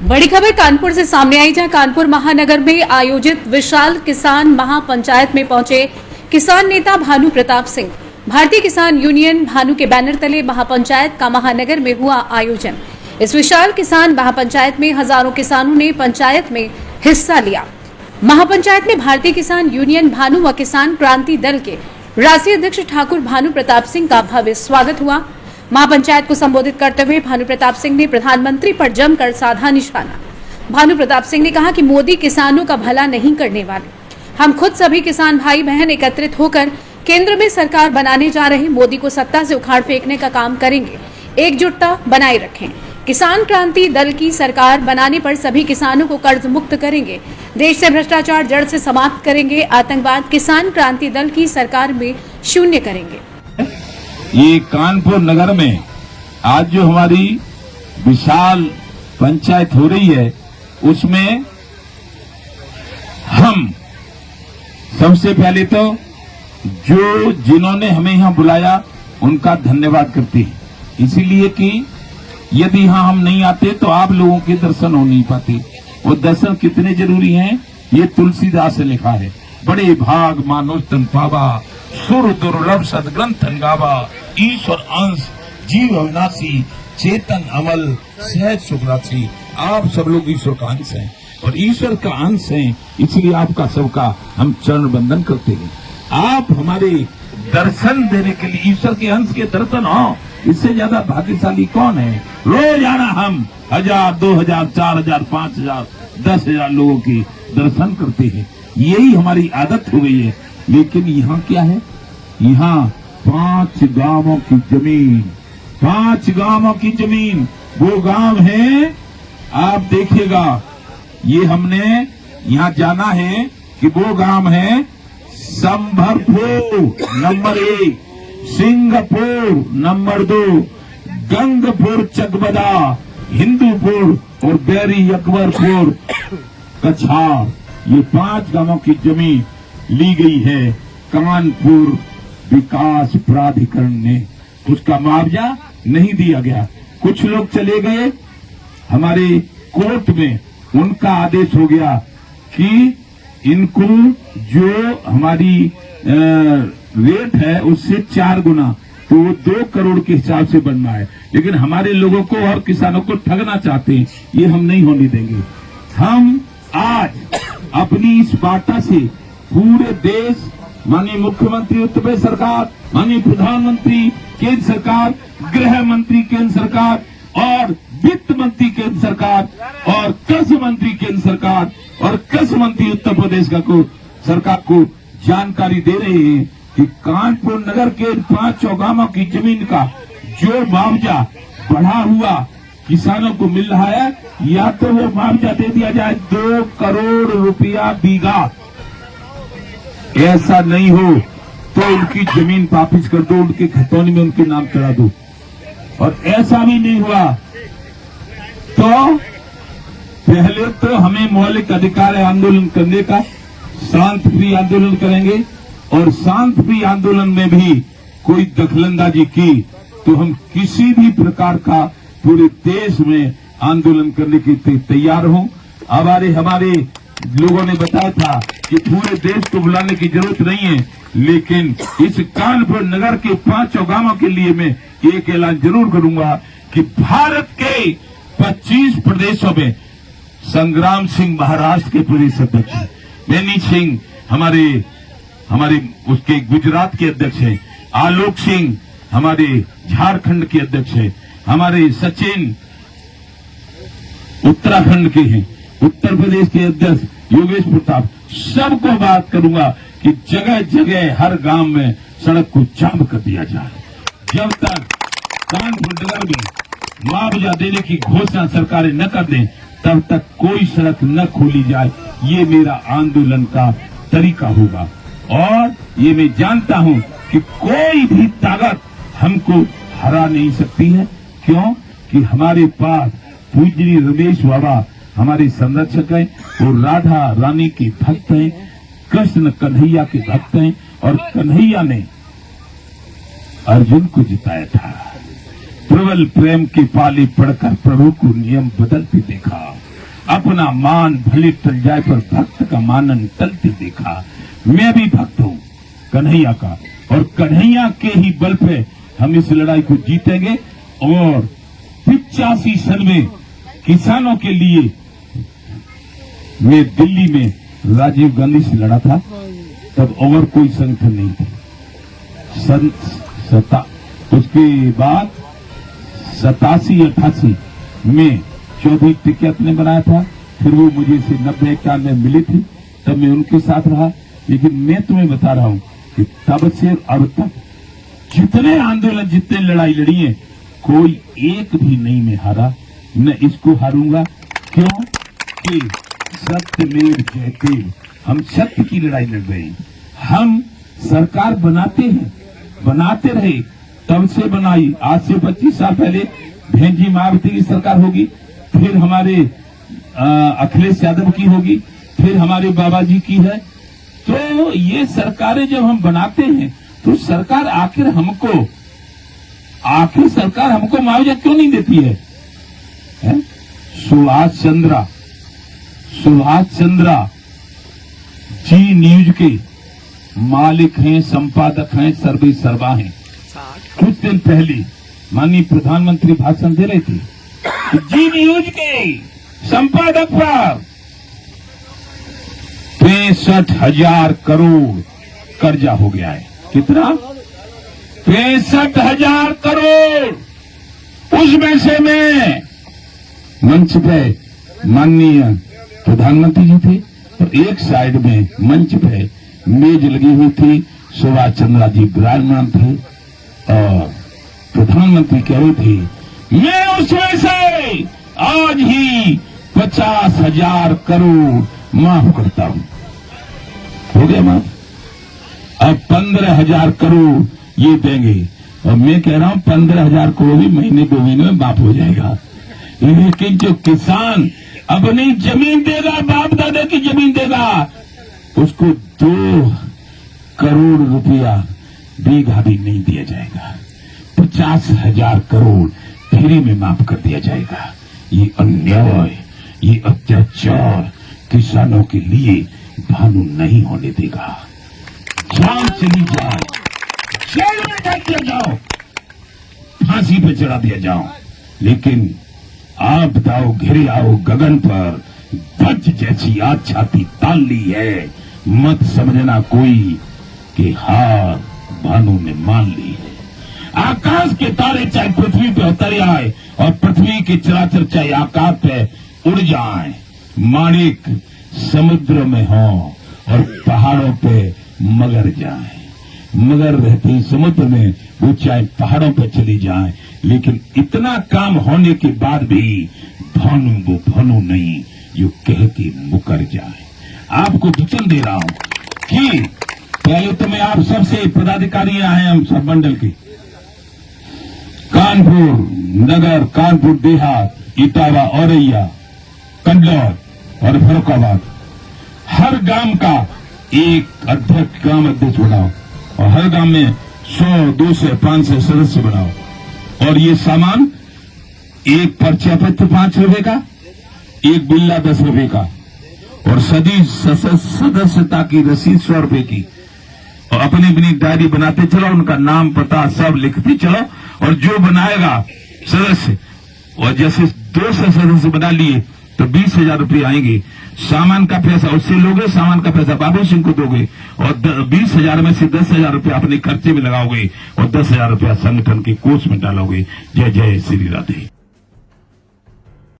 बड़ी खबर कानपुर से सामने आई, जहां कानपुर महानगर में आयोजित विशाल किसान महापंचायत में पहुंचे किसान नेता भानु प्रताप सिंह। भारतीय किसान यूनियन भानु के बैनर तले महापंचायत का महानगर में हुआ आयोजन। इस विशाल किसान महापंचायत में हजारों किसानों ने पंचायत में हिस्सा लिया। महापंचायत में भारतीय किसान यूनियन भानु व किसान क्रांति दल के राष्ट्रीय अध्यक्ष ठाकुर भानु प्रताप सिंह का भव्य स्वागत हुआ। महापंचायत को संबोधित करते हुए भानु प्रताप सिंह ने प्रधानमंत्री पर जमकर साधा निशाना। भानु प्रताप सिंह ने कहा कि मोदी किसानों का भला नहीं करने वाले। हम खुद सभी किसान भाई बहन एकत्रित होकर केंद्र में सरकार बनाने जा रहे मोदी को सत्ता से उखाड़ फेंकने का काम करेंगे। एकजुटता बनाए रखें। किसान क्रांति दल की सरकार बनाने पर सभी किसानों को कर्ज मुक्त करेंगे। देश से भ्रष्टाचार जड़ से समाप्त करेंगे। आतंकवाद किसान क्रांति दल की सरकार में शून्य करेंगे। ये कानपुर नगर में आज जो हमारी विशाल पंचायत हो रही है, उसमें हम सबसे पहले तो जिन्होंने हमें यहाँ बुलाया उनका धन्यवाद करते हैं, इसीलिए कि यदि यहाँ हम नहीं आते तो आप लोगों के दर्शन हो नहीं पाते। और दर्शन कितने जरूरी हैं, ये तुलसीदास से लिखा है। बड़े भाग मानो तन पावा, सुर दुर्लभ सदग्रंथन गावा, ईश्वर अंश जीव अविनाशी, चेतन अमल सहज सुखराशि। आप सब लोग ईश्वर का अंश हैं और ईश्वर का अंश हैं, इसलिए आपका सबका हम चरण बंदन करते हैं। आप हमारे दर्शन देने के लिए, ईश्वर के अंश के दर्शन हो, इससे ज्यादा भाग्यशाली कौन है। रोजाना हम 1000, 2000, 4000, 5000, 10,000 लोगों के दर्शन करते हैं। यही हमारी आदत हो गई है। लेकिन यहाँ क्या है, यहाँ 5 गांवों की जमीन, 5 गांवों की जमीन, वो गांव है, आप देखिएगा। ये हमने यहाँ जाना है कि वो गांव है संभरपुर नंबर 1, सिंगापुर नंबर 2, गंगपुर चकबदा, हिंदूपुर और बैरी अकबरपुर कछार। ये 5 गांवों की जमीन ली गई है कानपुर विकास प्राधिकरण ने। उसका मुआवजा नहीं दिया गया। कुछ लोग चले गए, हमारे कोर्ट में उनका आदेश हो गया कि इनको जो हमारी रेट है उससे 4 गुना, तो वो 2 करोड़ के हिसाब से बनना है। लेकिन हमारे लोगों को और किसानों को ठगना चाहते हैं, ये हम नहीं होने देंगे। हम आज अपनी इस वार्ता से पूरे देश, माननीय मुख्यमंत्री उत्तर प्रदेश सरकार, माननीय प्रधानमंत्री केंद्र सरकार, गृह मंत्री केंद्र सरकार और वित्त मंत्री केंद्र सरकार और कृषि मंत्री केंद्र सरकार और कृषि मंत्री उत्तर प्रदेश का को सरकार को जानकारी दे रहे हैं कि कानपुर नगर के 5 गांवों की जमीन का जो मुआवजा बढ़ा हुआ किसानों को मिल रहा है, या तो वो मुआवजा दे दिया जाए 2 करोड़ रुपया बीघा। ऐसा नहीं हो तो उनकी जमीन वापिस कर दो, उनके खतौनी में उनके नाम चढ़ा दो। और ऐसा भी नहीं हुआ तो पहले तो हमें मौलिक अधिकार आंदोलन करने का, शांतिप्रिय आंदोलन करेंगे। और शांतिप्रिय आंदोलन में भी कोई दखलंदाजी की तो हम किसी भी प्रकार का पूरे देश में आंदोलन करने के लिए तैयार हों। हमारे लोगों ने बताया था कि पूरे देश को बुलाने की जरूरत नहीं है, लेकिन इस कानपुर नगर के 5 गांवों के लिए मैं एक ऐलान जरूर करूंगा कि भारत के 25 प्रदेशों में संग्राम सिंह महाराष्ट्र के प्रदेश अध्यक्ष हैं, मैनी सिंह हमारे उसके गुजरात के अध्यक्ष हैं, आलोक सिंह हमारे झारखंड के अध्यक्ष हैं, हमारे सचिन उत्तराखंड के हैं, उत्तर प्रदेश के अध्यक्ष योगेश प्रताप। सबको बात करूंगा कि जगह जगह हर गांव में सड़क को जाम कर दिया जाए। जब तक कानपुर नगर में मुआवजा देने की घोषणा सरकारें न कर दें, तब तक कोई सड़क न खोली जाए। ये मेरा आंदोलन का तरीका होगा। और ये मैं जानता हूं कि कोई भी ताकत हमको हरा नहीं सकती है। क्यों? कि हमारे पास पूजनीय रमेश बाबा हमारे संरक्षक हैं, और राधा रानी के भक्त हैं, कृष्ण कन्हैया के भक्त हैं। और कन्हैया ने अर्जुन को जिताया था। प्रबल प्रेम के पाले पढ़कर प्रभु को नियम बदलते देखा। अपना मान भले टल जाए पर भक्त का मानन टलते देखा। मैं भी भक्त हूँ कन्हैया का, और कन्हैया के ही बल पे हम इस लड़ाई को जीतेंगे। और 85 सन में किसानों के लिए मैं दिल्ली में राजीव गांधी से लड़ा था, तब और कोई संगठन नहीं थी। उसके बाद 87-88 में चौधरी टिकैत ने बनाया था, फिर वो मुझे से 90-91 में मिली थी, तब मैं उनके साथ रहा। लेकिन मैं तुम्हें बता रहा हूं कि तब से अब तक जितने आंदोलन, जितने लड़ाई लड़ी है, कोई एक भी नहीं मैं हारा, न इसको हारूंगा। क्यों कि सत्यमेव जयते, हम सत्य की लड़ाई लड़ रहे हैं। हम सरकार बनाते हैं, बनाते रहे, तब से बनाई। आज से 25 साल पहले भेंजी मायावती की सरकार होगी, फिर हमारे अखिलेश यादव की होगी, फिर हमारे बाबा जी की है। तो ये सरकारें जब हम बनाते हैं तो सरकार आखिर हमको मुआवजा क्यों नहीं देती है? सुभाष चंद्रा जी न्यूज के मालिक हैं, संपादक हैं, सर्वे सर्वा हैं। कुछ दिन पहले माननीय प्रधानमंत्री भाषण दे रहे थे, जी न्यूज के संपादक पर 65,000 करोड़ कर्जा हो गया है। कितना? 65,000 करोड़। उसमें से मैं मंच पे माननीय प्रधानमंत्री जी थे, और एक साइड में मंच पे मेज लगी हुई थी, सुभाष चंद्रा जी विराजमान थे, और प्रधानमंत्री कह रहे थे, मैं उसमें से आज ही 50,000 करोड़ माफ करता हूं। हो गया माफ। अब 15,000 करोड़ ये देंगे, और मैं कह रहा हूं 15,000 करोड़ भी महीने 2 महीने में माफ हो जाएगा। लेकिन जो किसान अपनी जमीन देगा, बाप दादा की जमीन देगा, उसको 2 करोड़ रुपया बीघा भी नहीं दिया जाएगा। 50,000 करोड़ फ्री में माफ कर दिया जाएगा। ये अन्याय, ये अत्याचार किसानों के लिए भानु नहीं होने देगा। जान चली जाए, जेल में डाल दिया जाओ, फांसी पे चढ़ा दिया जाओ, लेकिन आप दाओ घिरे आओ गगन पर, वज्र जैसी आज छाती तान ली है, मत समझना कोई कि हार भानु ने मान ली है। आकाश के तारे चाहे पृथ्वी पे उतर आए, और पृथ्वी के चराचर चाहे आकाश पे उड़ जाए, माणिक समुद्र में हो और पहाड़ों पे मगर जाए, मगर रहते समुद्र में, वो चाहे पहाड़ों पे चली जाए, लेकिन इतना काम होने के बाद भी भानु वो भानु नहीं जो कह के मुकर जाए। आपको वचन दे रहा हूं कि पहले तो मैं आप सबसे पदाधिकारी आए हैं, हम सब मंडल के, कानपुर नगर, कानपुर देहात, इटावा, औरैया, कंडौर और फर्रुखाबाद, हर गांव का एक अध्यक्ष, ग्राम अध्यक्ष बनाओ, और हर गांव में 100, 200, 500 सदस्य बनाओ। और ये सामान, एक पर्चा पत्र 5 रुपए का, एक बिल्ला 10 रुपए का, और सदस्यता की रसीद 100 रुपए की, और अपनी अपनी डायरी बनाते चलो, उनका नाम पता सब लिखते चलो, और जो बनाएगा सदस्य, और जैसे 200 सदस्य बना लिए तो 20,000 रुपये आएंगे। सामान का पैसा उससे लोगे, सामान का पैसा बाबू सिंह को दोगे, और 20,000 में से 10,000 रुपया अपने खर्चे में लगाओगे, और 10,000 रुपया संगठन के कोष में डालोगे। जय जय श्री राधे।